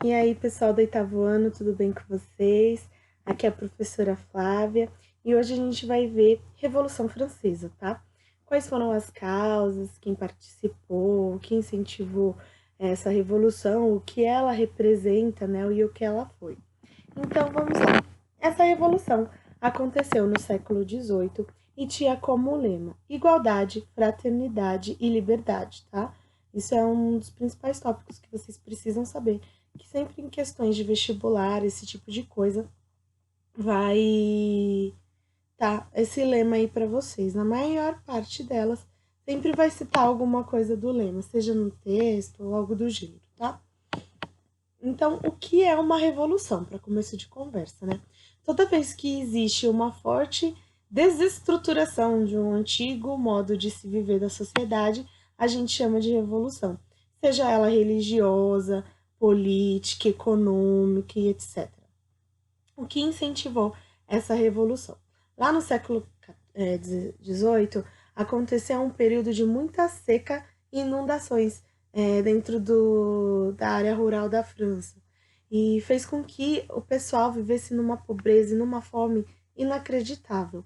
E aí, pessoal do oitavo ano, tudo bem com vocês? Aqui é a professora Flávia e hoje a gente vai ver Revolução Francesa, tá? Quais foram as causas, quem participou, quem incentivou essa revolução, o que ela representa, né, e o que ela foi. Então, vamos lá. Essa revolução aconteceu no século XVIII e tinha como lema igualdade, fraternidade e liberdade, tá? Isso é um dos principais tópicos que vocês precisam saber, que sempre em questões de vestibular, esse tipo de coisa, vai tá esse lema aí para vocês. Na maior parte delas, sempre vai citar alguma coisa do lema, seja no texto ou algo do gênero, tá? Então, o que é uma revolução, para começo de conversa, né? Toda vez que existe uma forte desestruturação de um antigo modo de se viver da sociedade, a gente chama de revolução, seja ela religiosa, política, econômica e etc. O que incentivou essa revolução? Lá no século XVIII, aconteceu um período de muita seca e inundações dentro da área rural da França. E fez com que o pessoal vivesse numa pobreza e numa fome inacreditável.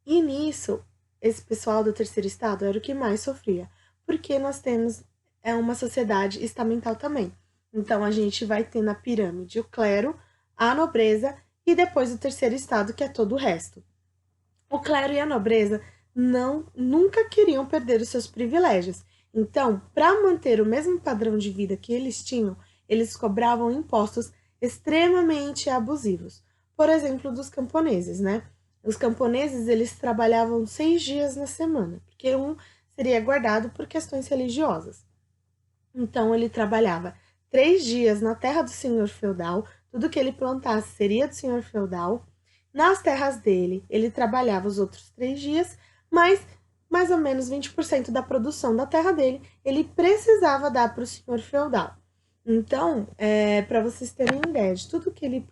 E nisso, esse pessoal do terceiro estado era o que mais sofria, porque nós temos uma sociedade estamental também. Então a gente vai ter na pirâmide o clero, a nobreza e depois o terceiro estado, que é todo o resto. O clero e a nobreza nunca queriam perder os seus privilégios. Então, para manter o mesmo padrão de vida que eles tinham, eles cobravam impostos extremamente abusivos. Por exemplo, dos camponeses, né? Os camponeses, eles trabalhavam 6 dias na semana, porque um seria guardado por questões religiosas. Então, ele trabalhava 3 dias na terra do senhor feudal, tudo que ele plantasse seria do senhor feudal. Nas terras dele, ele trabalhava os outros 3 dias, mas mais ou menos 20% da produção da terra dele ele precisava dar para o senhor feudal. Então, para vocês terem ideia de tudo que ele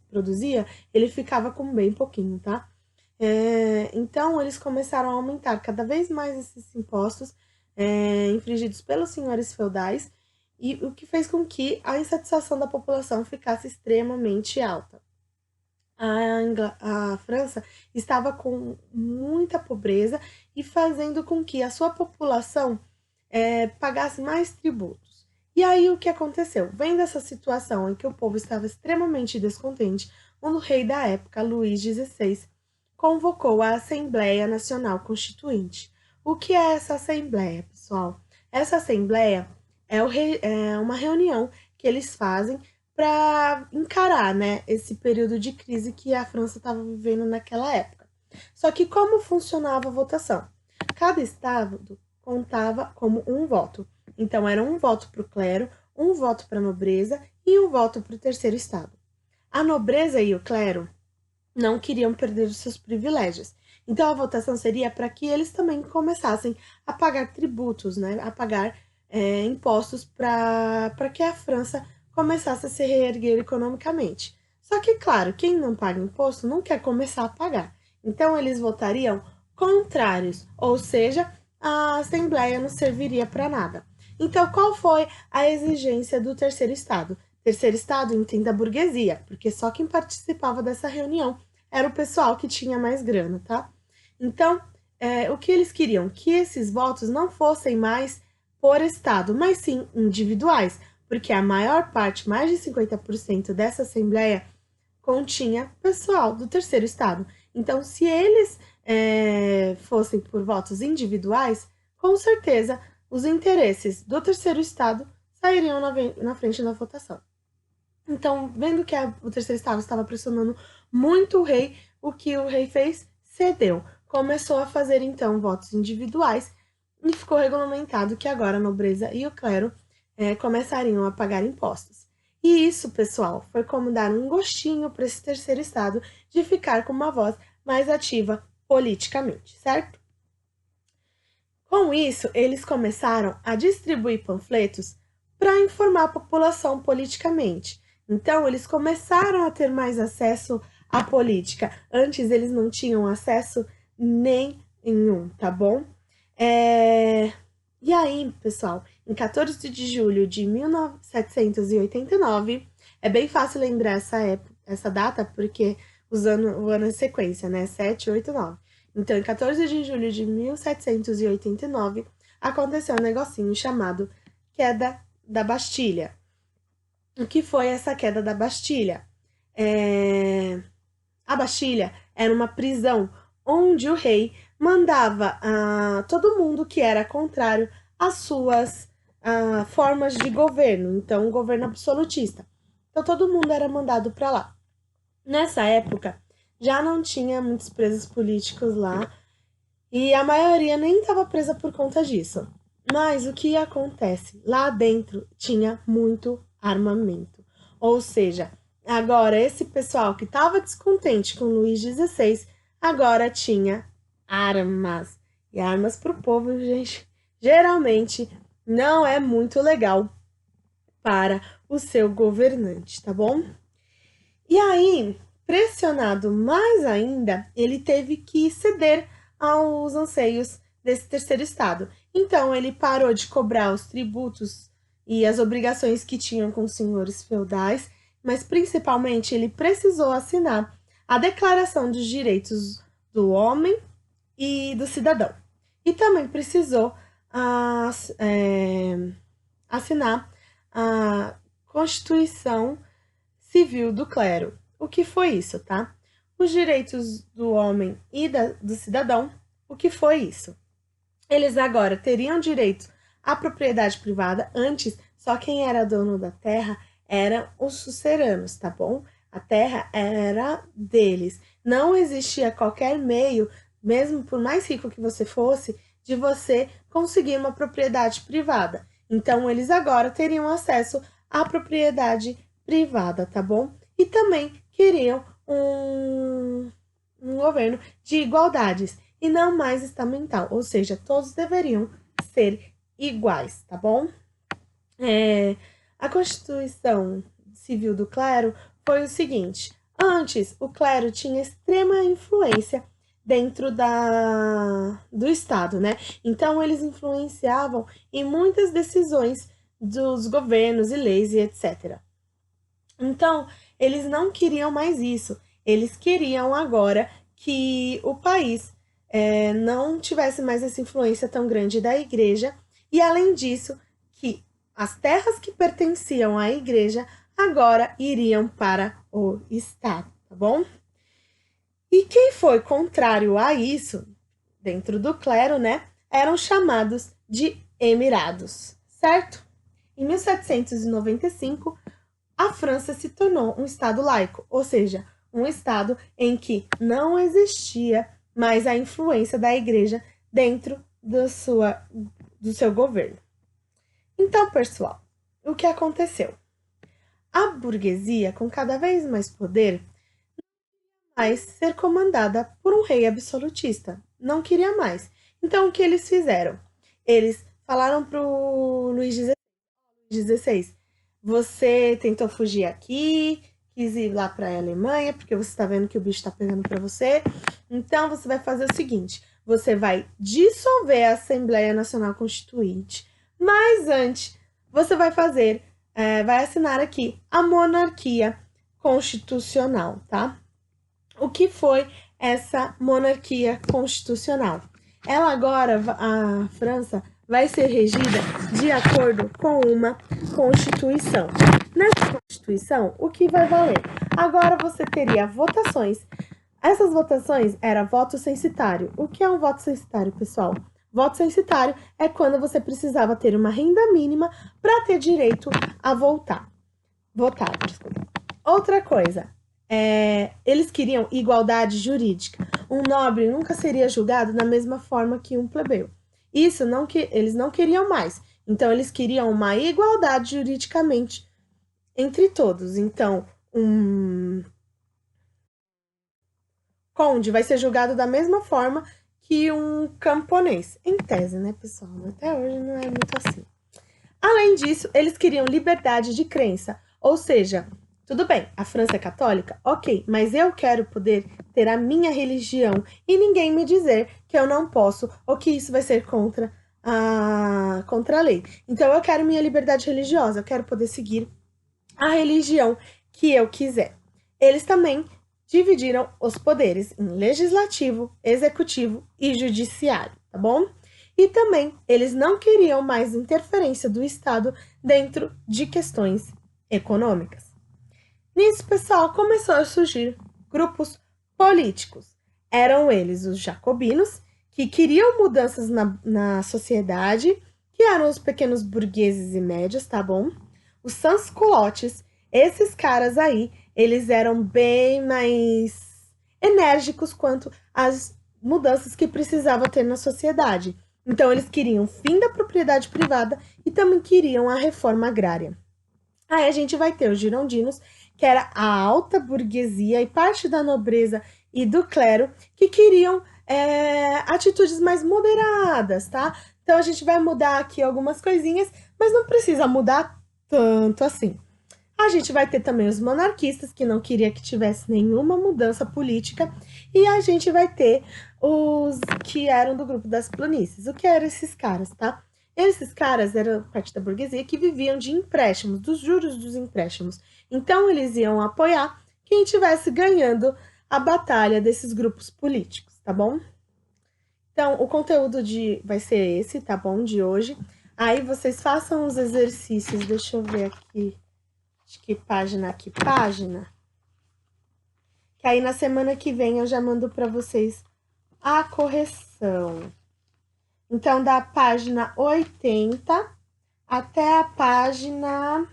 produzia, ele ficava com bem pouquinho, tá? Então, eles começaram a aumentar cada vez mais esses impostos infligidos pelos senhores feudais, e o que fez com que a insatisfação da população ficasse extremamente alta. A França estava com muita pobreza e fazendo com que a sua população pagasse mais tributos. E aí o que aconteceu? Vendo essa situação em que o povo estava extremamente descontente, o rei da época, Luís XVI, convocou a Assembleia Nacional Constituinte. O que é essa Assembleia, pessoal? Essa Assembleia é uma reunião que eles fazem para encarar, né, esse período de crise que a França estava vivendo naquela época. Só que como funcionava a votação? Cada estado contava como um voto. Então era um voto para o clero, um voto para a nobreza e um voto para o terceiro estado. A nobreza e o clero não queriam perder os seus privilégios. Então a votação seria para que eles também começassem a pagar tributos, né, a pagar impostos para que a França começasse a se reerguer economicamente. Só que, claro, quem não paga imposto não quer começar a pagar. Então eles votariam contrários, ou seja, a Assembleia não serviria para nada. Então, qual foi a exigência do terceiro estado? Terceiro estado entenda a burguesia, porque só quem participava dessa reunião era o pessoal que tinha mais grana, tá? Então, o que eles queriam? Que esses votos não fossem mais por estado, mas sim individuais, porque a maior parte, mais de 50% dessa assembleia, continha pessoal do terceiro estado. Então, se eles fossem por votos individuais, com certeza os interesses do terceiro estado sairiam na frente da votação. Então, vendo que o terceiro estado estava pressionando muito o rei, o que o rei fez? Cedeu. Começou a fazer, então, votos individuais e ficou regulamentado que agora a nobreza e o clero começariam a pagar impostos. E isso, pessoal, foi como dar um gostinho para esse terceiro estado de ficar com uma voz mais ativa politicamente, certo? Com isso, eles começaram a distribuir panfletos para informar a população politicamente. Então, eles começaram a ter mais acesso à política. Antes, eles não tinham acesso nenhum, tá bom? E aí, pessoal, em 14 de julho de 1789. É bem fácil lembrar essa data, porque o ano é sequência, né? 7, 8, 9. Então, em 14 de julho de 1789, aconteceu um negocinho chamado Queda da Bastilha. O que foi essa queda da Bastilha? A Bastilha era uma prisão onde o rei mandava todo mundo que era contrário às suas formas de governo, então um governo absolutista. Então todo mundo era mandado para lá. Nessa época já não tinha muitos presos políticos lá e a maioria nem estava presa por conta disso. Mas o que acontece? Lá dentro tinha muito armamento. Ou seja, agora esse pessoal que estava descontente com Luís XVI, agora tinha armas. E armas para o povo, gente, geralmente não é muito legal para o seu governante, tá bom? E aí, pressionado mais ainda, ele teve que ceder aos anseios desse terceiro estado. Então, ele parou de cobrar os tributos e as obrigações que tinham com os senhores feudais, mas principalmente ele precisou assinar a Declaração dos Direitos do Homem e do Cidadão. E também precisou assinar a Constituição Civil do Clero. O que foi isso, tá? Os direitos do homem e do cidadão. O que foi isso? Eles agora teriam direito à propriedade privada. Antes, só quem era dono da terra eram os suceranos, tá bom? A terra era deles. Não existia qualquer meio, mesmo por mais rico que você fosse, de você conseguir uma propriedade privada. Então, eles agora teriam acesso à propriedade privada, tá bom? E também queriam um governo de igualdades e não mais estamental, ou seja, todos deveriam ser iguais, tá bom? A Constituição Civil do Clero foi o seguinte: antes o clero tinha extrema influência dentro do Estado, né? Então eles influenciavam em muitas decisões dos governos e leis e etc. Então, eles não queriam mais isso. Eles queriam agora que o país não tivesse mais essa influência tão grande da igreja e, além disso, que as terras que pertenciam à igreja agora iriam para o Estado, tá bom? E quem foi contrário a isso, dentro do clero, né, eram chamados de emirados, certo? Em 1795, a França se tornou um estado laico, ou seja, um estado em que não existia mais a influência da igreja dentro do seu governo. Então, pessoal, o que aconteceu? A burguesia, com cada vez mais poder, não queria mais ser comandada por um rei absolutista. Não queria mais. Então, o que eles fizeram? Eles falaram para o Luís XVI, você tentou fugir aqui, quis ir lá para a Alemanha, porque você está vendo que o bicho está pegando para você. Então, você vai fazer o seguinte, você vai dissolver a Assembleia Nacional Constituinte, mas antes, você vai vai assinar aqui a monarquia constitucional, tá? O que foi essa monarquia constitucional? Ela agora, a França, vai ser regida de acordo com uma Constituição. Nessa Constituição, o que vai valer? Agora você teria votações. Essas votações eram voto censitário. O que é um voto censitário, pessoal? Voto censitário é quando você precisava ter uma renda mínima para ter direito a votar. Desculpa. Outra coisa, eles queriam igualdade jurídica. Um nobre nunca seria julgado da mesma forma que um plebeu. Isso eles não queriam mais. Então, eles queriam uma igualdade juridicamente entre todos. Então, um conde vai ser julgado da mesma forma que um camponês. Em tese, né, pessoal? Até hoje não é muito assim. Além disso, eles queriam liberdade de crença. Ou seja, tudo bem, a França é católica? Ok, mas eu quero poder ter a minha religião e ninguém me dizer que eu não posso ou que isso vai ser contra contra a lei. Então, eu quero minha liberdade religiosa, eu quero poder seguir a religião que eu quiser. Eles também dividiram os poderes em legislativo, executivo e judiciário, tá bom? E também eles não queriam mais interferência do Estado dentro de questões econômicas. Nisso, pessoal, começou a surgir grupos políticos. Eram eles os jacobinos, que queriam mudanças na sociedade, que eram os pequenos burgueses e médios, tá bom? Os sans-culottes, esses caras aí, eles eram bem mais enérgicos quanto às mudanças que precisava ter na sociedade. Então, eles queriam o fim da propriedade privada e também queriam a reforma agrária. Aí a gente vai ter os girondinos, que era a alta burguesia e parte da nobreza e do clero, que queriam atitudes mais moderadas, tá? Então a gente vai mudar aqui algumas coisinhas, mas não precisa mudar tanto assim. A gente vai ter também os monarquistas, que não queria que tivesse nenhuma mudança política, e a gente vai ter os que eram do grupo das planícies. O que eram esses caras, tá? Esses caras eram parte da burguesia que viviam de empréstimos, dos juros dos empréstimos. Então, eles iam apoiar quem estivesse ganhando a batalha desses grupos políticos, tá bom? Então, o conteúdo vai ser esse, tá bom? De hoje. Aí, vocês façam os exercícios. Deixa eu ver aqui. Acho que página aqui, página. Que aí, na semana que vem, eu já mando para vocês a correção. Então, da página 80 até a página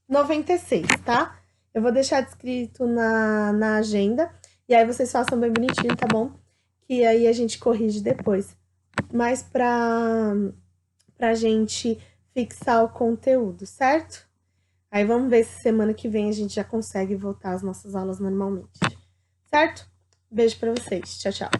96, tá? Eu vou deixar descrito na agenda. E aí, vocês façam bem bonitinho, tá bom? Que aí a gente corrige depois. Mas pra gente fixar o conteúdo, certo? Aí, vamos ver se semana que vem a gente já consegue voltar às nossas aulas normalmente. Certo? Beijo pra vocês. Tchau, tchau.